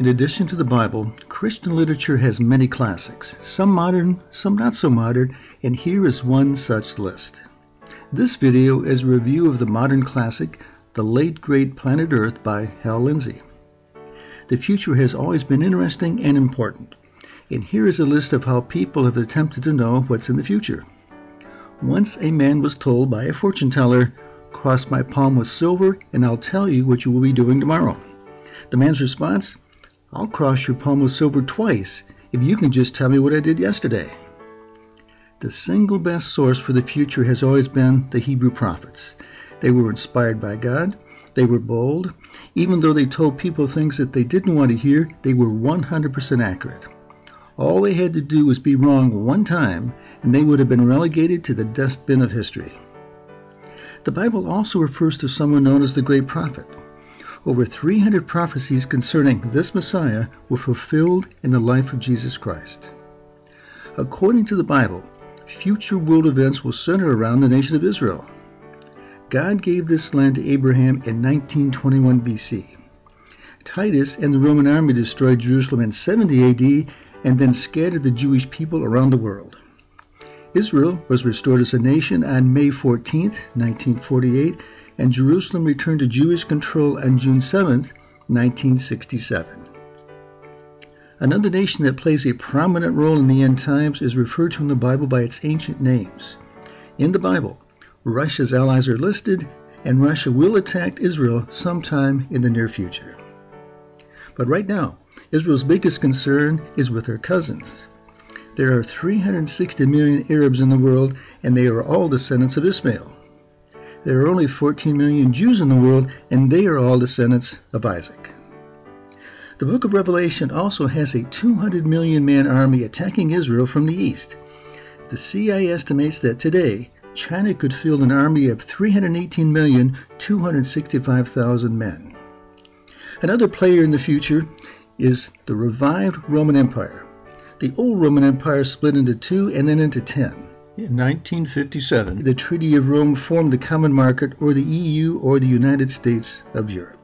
In addition to the Bible, Christian literature has many classics, some modern, some not so modern, and here is one such list. This video is a review of the modern classic, The Late Great Planet Earth by Hal-Lindsey. The future has always been interesting and important, and here is a list of how people have attempted to know what's in the future. Once a man was told by a fortune teller, "Cross my palm with silver and I'll tell you what you will be doing tomorrow." The man's response, "I'll cross your palm with silver twice if you can just tell me what I did yesterday." The single best source for the future has always been the Hebrew prophets. They were inspired by God. They were bold. Even though they told people things that they didn't want to hear, they were 100% accurate. All they had to do was be wrong one time, and they would have been relegated to the dustbin of history. The Bible also refers to someone known as the Great Prophet. Over 300 prophecies concerning this Messiah were fulfilled in the life of Jesus Christ. According to the Bible, future world events will center around the nation of Israel. God gave this land to Abraham in 1921 BC. Titus and the Roman army destroyed Jerusalem in 70 AD and then scattered the Jewish people around the world. Israel was restored as a nation on May 14, 1948, and Jerusalem returned to Jewish control on June 7, 1967. Another nation that plays a prominent role in the end times is referred to in the Bible by its ancient names. In the Bible, Russia's allies are listed, and Russia will attack Israel sometime in the near future. But right now, Israel's biggest concern is with her cousins. There are 360 million Arabs in the world, and they are all descendants of Ishmael. There are only 14 million Jews in the world, and they are all descendants of Isaac. The book of Revelation also has a 200 million man army attacking Israel from the east. The CIA estimates that today, China could field an army of 318,265,000 men. Another player in the future is the revived Roman Empire. The old Roman Empire split into two and then into 10. In 1957, the Treaty of Rome formed the Common Market, or the EU, or the United States of Europe.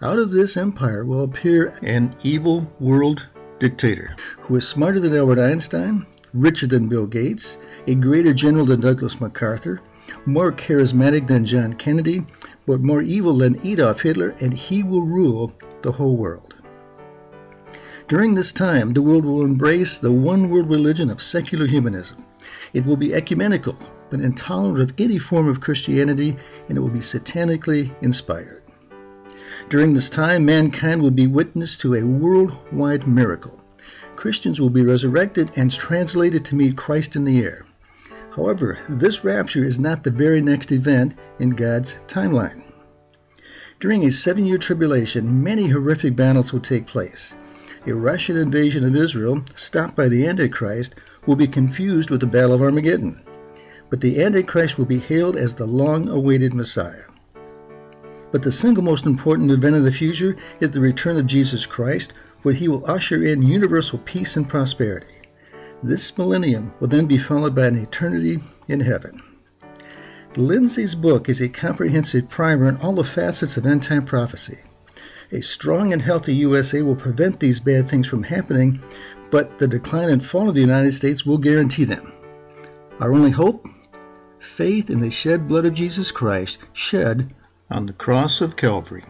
Out of this empire will appear an evil world dictator who is smarter than Albert Einstein, richer than Bill Gates, a greater general than Douglas MacArthur, more charismatic than John Kennedy, but more evil than Adolf Hitler, and he will rule the whole world. During this time, the world will embrace the one-world religion of secular humanism. It will be ecumenical, but intolerant of any form of Christianity, and it will be satanically inspired. During this time, mankind will be witness to a worldwide miracle. Christians will be resurrected and translated to meet Christ in the air. However, this rapture is not the very next event in God's timeline. During a 7-year tribulation, many horrific battles will take place. A Russian invasion of Israel, stopped by the Antichrist, will be confused with the Battle of Armageddon. But the Antichrist will be hailed as the long-awaited Messiah. But the single most important event of the future is the return of Jesus Christ, where he will usher in universal peace and prosperity. This millennium will then be followed by an eternity in heaven. Lindsey's book is a comprehensive primer on all the facets of end-time prophecy. A strong and healthy USA will prevent these bad things from happening, but the decline and fall of the United States will guarantee them. Our only hope? Faith in the shed blood of Jesus Christ, shed on the cross of Calvary.